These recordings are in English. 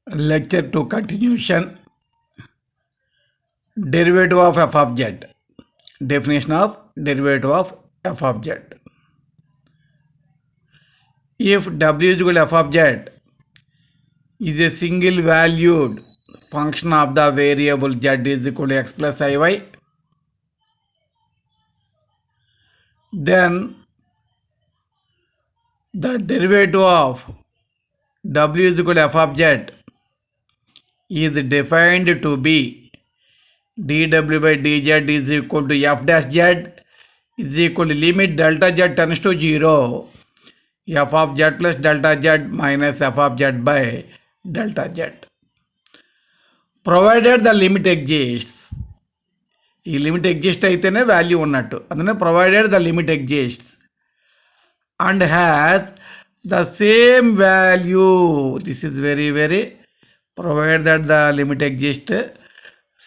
Lecture 2 continuation. Derivative of f of z. Definition of derivative of f of z. If w is equal to f of z is a single valued function of the variable z is equal to x plus iy, then the derivative of w is equal to f of z is defined to be dw by dz is equal to f dash z is equal to limit delta z tends to 0 f of z plus delta z minus f of z by delta z. Provided the limit exists. ఈ limit exist అయితేనే value ఉన్నట్టు, అందుకనే provided the limit exists and has the same value. This is very very provided that the limit exists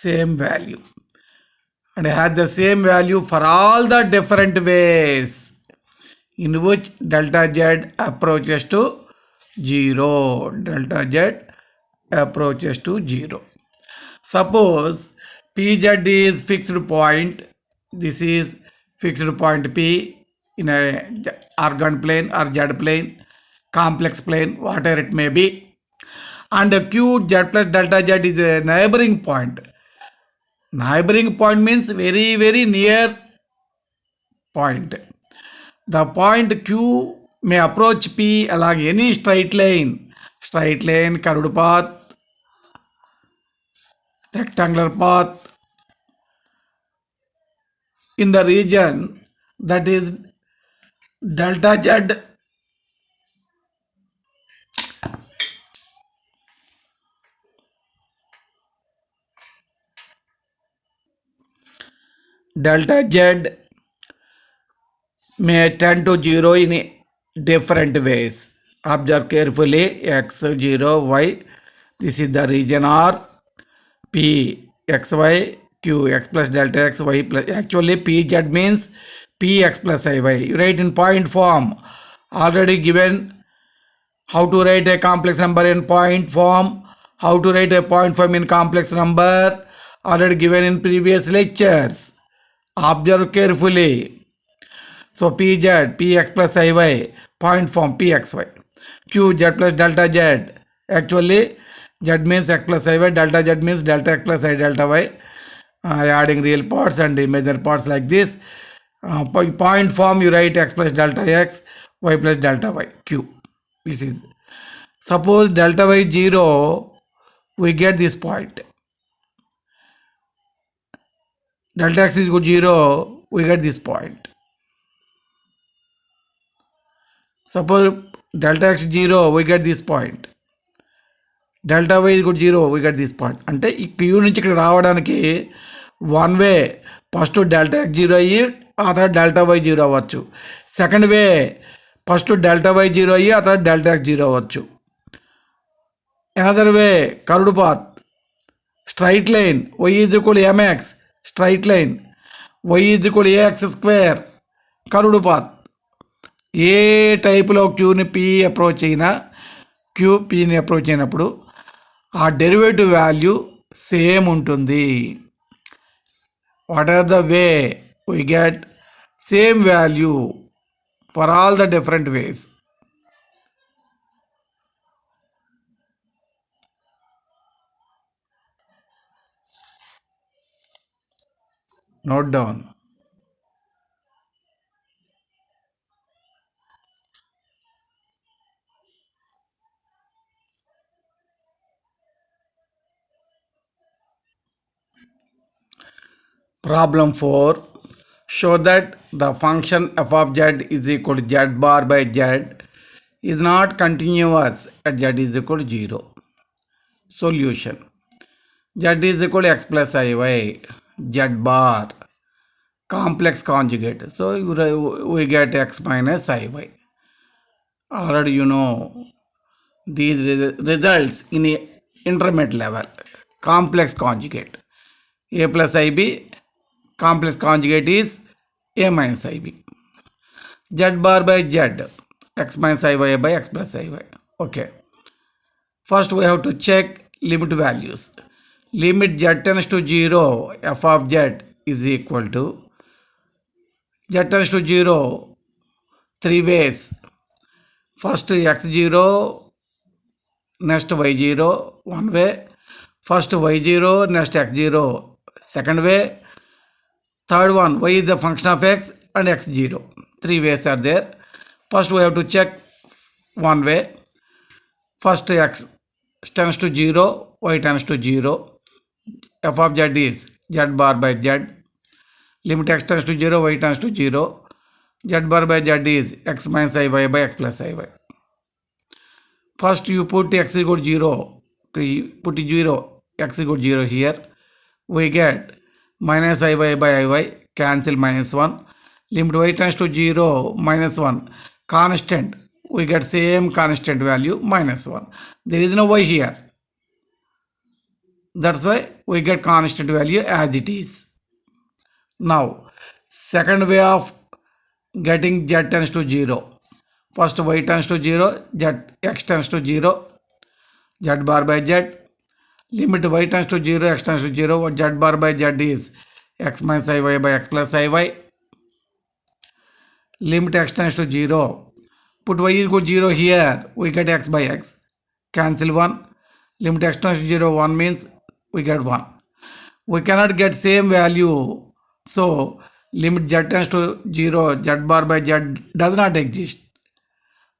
same value and has the same value for all the different ways in which delta z approaches to 0. Delta z approaches to 0. Suppose pz is fixed point. This is fixed point p in a organ plane or z plane, complex plane, whatever it may be. And q z plus delta z is a neighboring point. Neighboring point means very very near point. The point q may approach p along any straight line, curved path, rectangular path in the region that is delta z may tend to 0 in different ways. Observe carefully. X 0 y, this is the region R. P x y, q x plus delta x y plus, actually pz means px plus iy. You write in point form, already given. How to write a complex number in point form, how to write a point form in complex number, already given in previous lectures. Observe carefully. So pz, px plus iy, point form pxy. Q z plus delta z, actually z means x plus iy, delta z means delta x plus I delta y. Adding real parts and imaginary parts like this. Point form you write x plus delta x, y plus delta y, q. This is, suppose delta y 0, we get this point. Delta x is equal to 0, we get this point. Suppose delta x 0, we get this point. Delta y is equal to 0, we get this point. అంటే ఈ queue నుంచి ఇక్కడ రావడానికి one way, first delta x 0 అయ్యి ఆ తర్వాత delta y 0 అవ్వచ్చు. Second way, first delta y 0 అయ్యి ఆ తర్వాత డెల్టా ఎక్స్ 0 అవ్వచ్చు. Another way, curved path, straight line, y is equal m x, straight line, y is equal a x square, curved path. ఏ టైపులో క్యూని పీ అప్రోచ్ అయినా, క్యూ పీని అప్రోచ్ అయినప్పుడు ఆ డెరివేటివ్ వాల్యూ సేమ్ ఉంటుంది. What are the way we get same value for all the different ways. Note down. Problem 4. Show that the function f of z is equal to z bar by z is not continuous at z is equal to 0. Solution. Z is equal to x plus iy, z bar, complex conjugate. So we get x minus iy. Already you know these results in a intermediate level. Complex conjugate. A plus ib, complex conjugate is a minus ib. Z bar by z, x minus iy by x plus iy. Okay. First we have to check limit values. Limit z tends to 0, f of z is equal to z tends to 0 three ways. First x0, next y0 one way. First y0, next x0 second way. Third one, y is the function of x and x0. Three ways are there. First we have to check one way. First x tends to 0, y tends to 0. F of z is z bar by z. Limit x tends to 0, y tends to 0. Z bar by z is x minus iy by x plus iy. First you put x equal to 0. Put 0, x equal to 0 here. We get minus iy by iy, cancel minus 1. Limit y tends to 0, minus 1. Constant, we get same constant value, minus 1. There is no y here. That's why we get constant value as it is. Now, second way of getting z tends to 0. First y tends to 0, x tends to 0, z bar by z. Limit y tends to 0, x tends to 0, what z bar by z is x minus iy by x plus iy. Limit x tends to 0. Put y equal to 0 here, we get x by x. Cancel 1. Limit x tends to 0, 1 means we get 1. We cannot get same value. So, limit z tends to 0, z bar by z does not exist.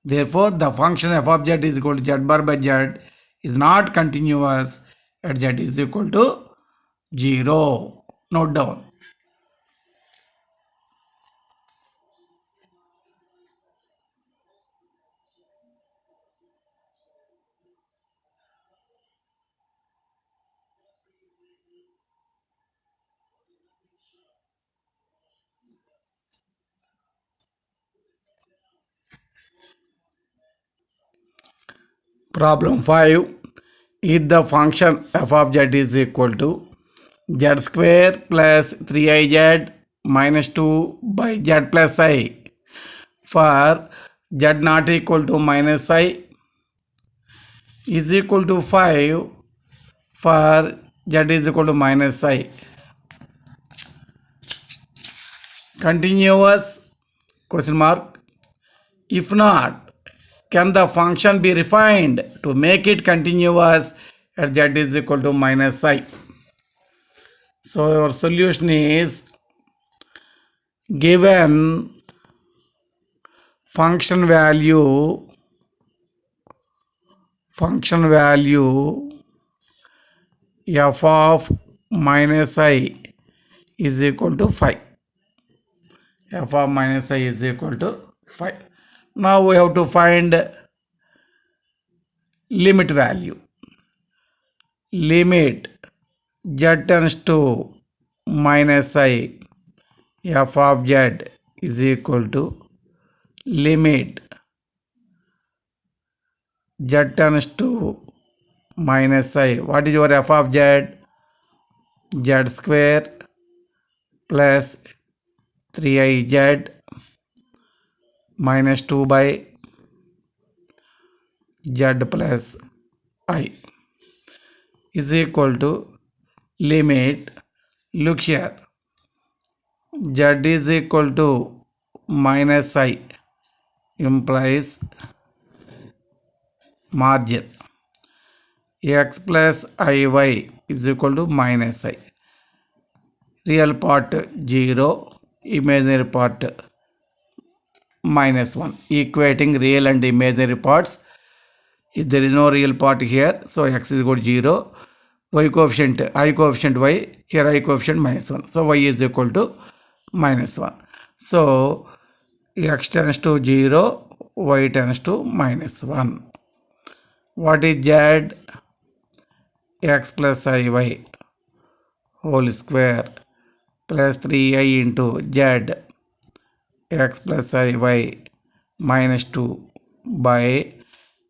Therefore, the function f of z is equal to z bar by z is not continuous at z is equal to 0. Note down. Problem 5. If the function f of z is equal to z square plus 3iz minus 2 by z plus I for z not equal to minus I is equal to 5 for z is equal to minus I. Continuous question mark. If not, can the function be refined to make it continuous at z is equal to minus I? So our solution is given function value f of minus I is equal to 5. F of minus I is equal to 5. Now we have to find limit value. Limit z tends to minus I, f of z is equal to limit z tends to minus I. What is your f of z? Z square plus 3iz minus 2 by z plus I is equal to limit, look here, z is equal to minus I implies margin x plus iy is equal to minus I. Real part 0, imaginary part minus 1, equating real and imaginary parts. If there is no real part here, so x is equal to 0, y coefficient, I coefficient y, here I coefficient minus 1. So y is equal to minus 1. So x tends to 0, y tends to minus 1. What is z? X plus iy whole square plus 3i into z x plus iy minus 2 by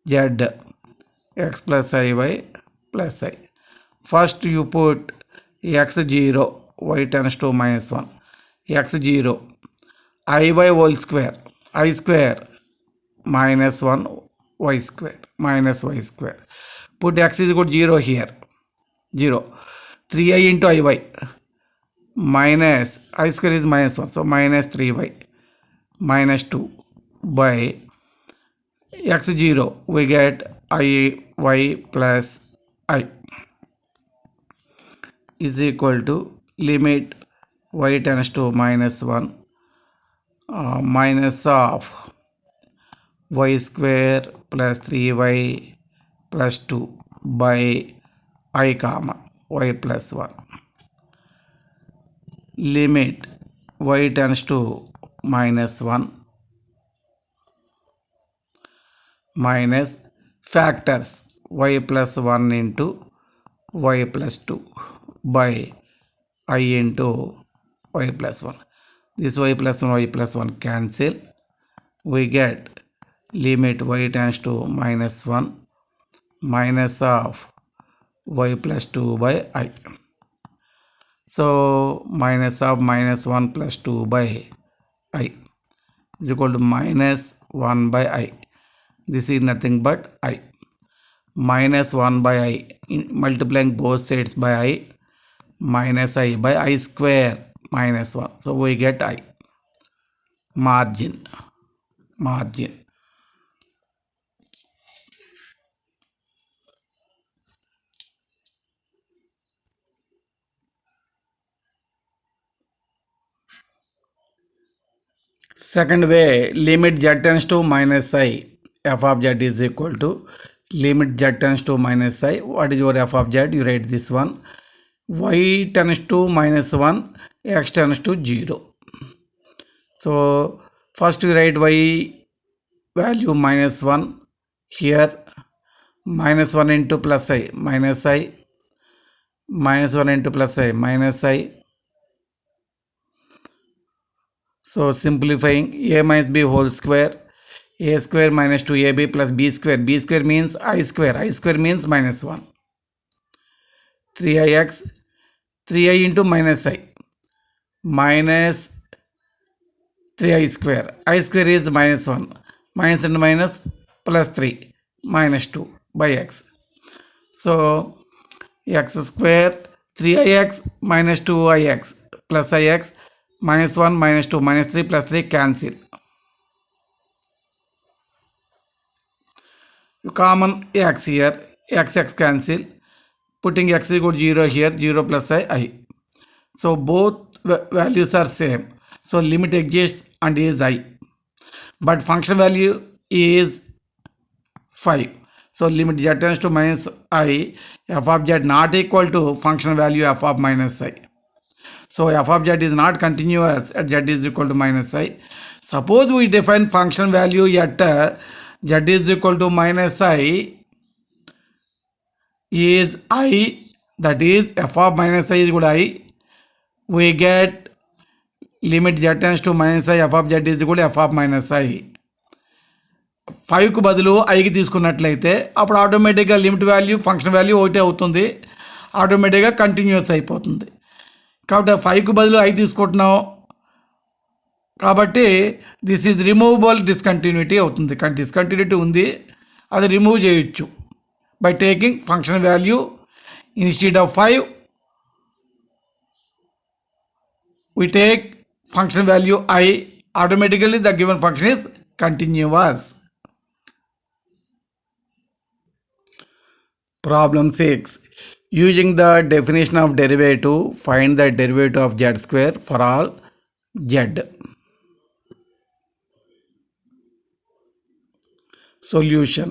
z x plus iy plus I. First you put x0, y tends to minus 1, x0, iy whole square, I square minus 1, y square minus y square. Put x is equal to 0 here. 0. 3i into iy minus I square is minus 1. So minus 3y minus 2 by x 0. We get iy plus I is equal to limit y tends to minus 1 minus of y square plus 3y plus 2 by I comma y plus 1. Limit y tends to minus 1 minus factors y plus 1 into y plus 2 by I into y plus 1. This y plus 1 cancel. We get limit y tends to minus 1 minus of y plus 2 by I. So minus of minus 1 plus 2 by I is equal to minus 1 by I. This is nothing but I. Minus 1 by I, multiplying both sides by I, minus I by I square minus 1. So we get I. Margin. Second way, limit z tends to minus I, f of z is equal to limit z tends to minus I. What is your f of z? You write this one. Y tends to minus 1, x tends to 0. So first we write y value minus 1 here, minus 1 into plus I, minus I, minus 1 into plus I, minus I. So simplifying, a minus b whole square, a square minus 2ab plus b square. B square means I square means minus 1. 3ix, 3i into minus I, minus 3i square. I square is minus 1. Minus and minus plus 3, minus 2 by x. So x square, 3ix minus 2ix plus ix minus 1 minus 2 minus 3 plus 3 cancel. You common x here, x cancel. Putting x equal to 0 here, 0 plus I. So both values are same. So limit exists and is I. But function value is 5. So limit z tends to minus I, f of z not equal to function value f of minus I. So f of z is not continuous at z is equal to minus I. Suppose we define function value at z is equal to minus I is I, that is f of minus I is equal to I. We get limit z tends to minus I, f of z is equal to f of minus I. 5కు బదులు ఐకి తీసుకున్నట్లయితే అప్పుడు ఆటోమేటిక్గా limit value function value ఒకటే అవుతుంది, ఆటోమేటిక్గా continuous అయిపోతుంది. కాబట్టి 5కు బదులు ఐ తీసుకుంటున్నాం కాబట్టి దిస్ ఈజ్ రిమూవబుల్ డిస్కంటిన్యూటీ అవుతుంది. కానీ డిస్కంటిన్యూటీ ఉంది, అది రిమూవ్ చేయొచ్చు by taking function value instead of 5 we take function value I, automatically the given function is continuous. Problem 6. Using the definition of derivative, find the derivative of z square for all z. Solution.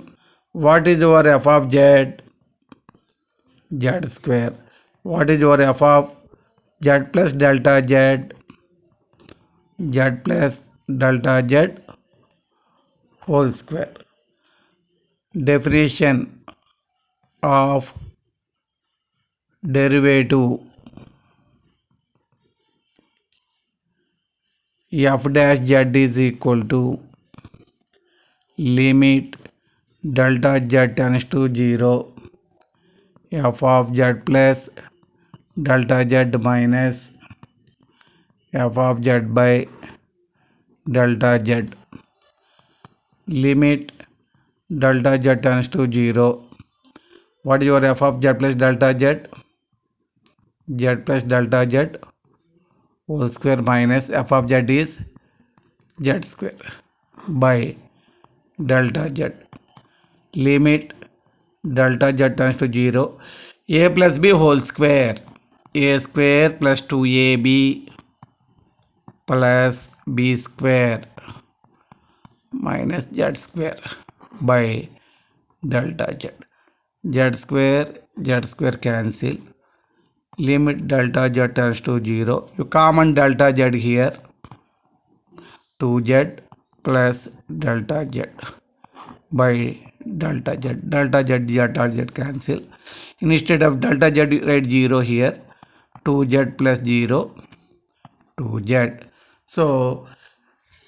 What is your f of z? Z square. What is your f of z plus delta z? Z plus delta z whole square. Definition of derivative, f dash z is equal to limit delta z tends to 0, f of z plus delta z minus f of z by delta z. Limit delta z tends to 0, What is your f of z plus delta z? Z plus delta z whole square minus f of z is z square by delta z. Limit delta z tends to 0. A plus b whole square. A square plus 2ab plus b square minus z square by delta z. Z square cancel. Limit delta z tends to 0. You common delta z here. 2z plus delta z by delta z. Delta z cancel. Instead of delta z, write 0 here. 2z plus 0, 2z. So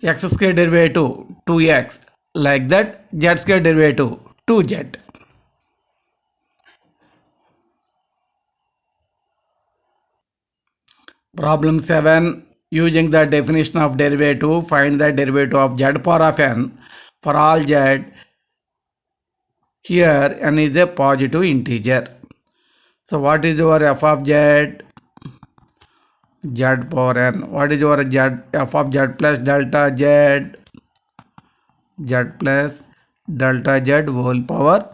x square derivative 2x. Like that, z square derivative 2z. Problem 7. Using the definition of derivative, find the derivative of z power of n for all z. Here n is a positive integer. So what is your f of z? Z power n. What is your z? F of z plus delta z? Z plus delta z whole power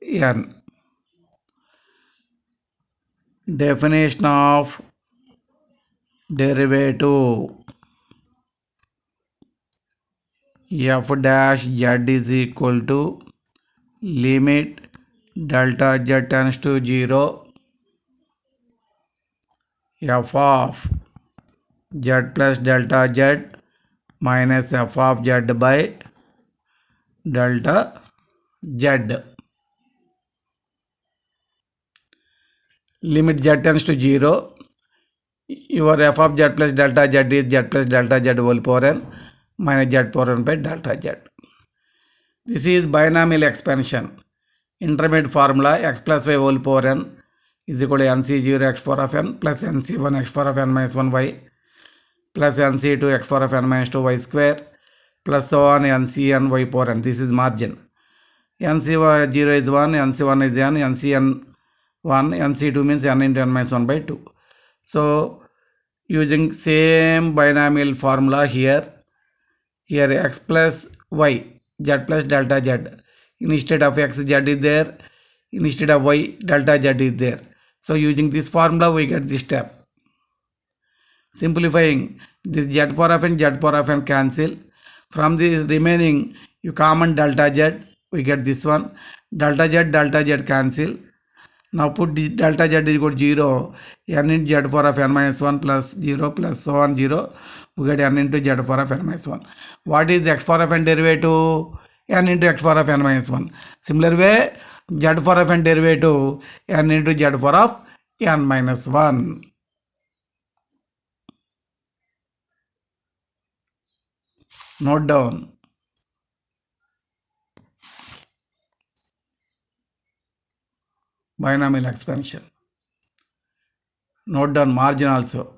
n. Definition of derivative. F dash z is equal to limit delta z tends to 0. F of z plus delta z minus f of z by delta z. Limit z tends to 0. Your f of z plus delta z is z plus delta z whole power n minus z power n by delta z. This is binomial expansion. Intermediate formula x plus y whole power n is equal to nc0 x power of n plus nc1 x power of n minus 1 y plus nc2 x power of n minus 2 y square plus so on ncn y power n. This is margin. nc0 is 1, nc1 is n, ncn1, nc2 means n into n minus 1 by 2. So using same binomial formula here x plus y, z plus delta z. Instead of x, z is there. Instead of y, delta z is there. So using this formula we get this step. Simplifying, this z power of n cancel. From the remaining, you common delta z, we get this one. Delta z cancel. Now put the delta z is equal to 0. N into z power of n minus 1 plus 0 plus so on 0. We get n into z power of n minus 1. What is x power of n derivative? N into x power of n minus 1. Similar way, z power of n derivative n into z power of n minus 1. Note down. Binomial expansion. Note down margin also.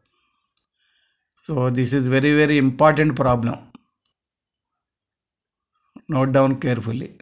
So this is very important problem. Note down carefully.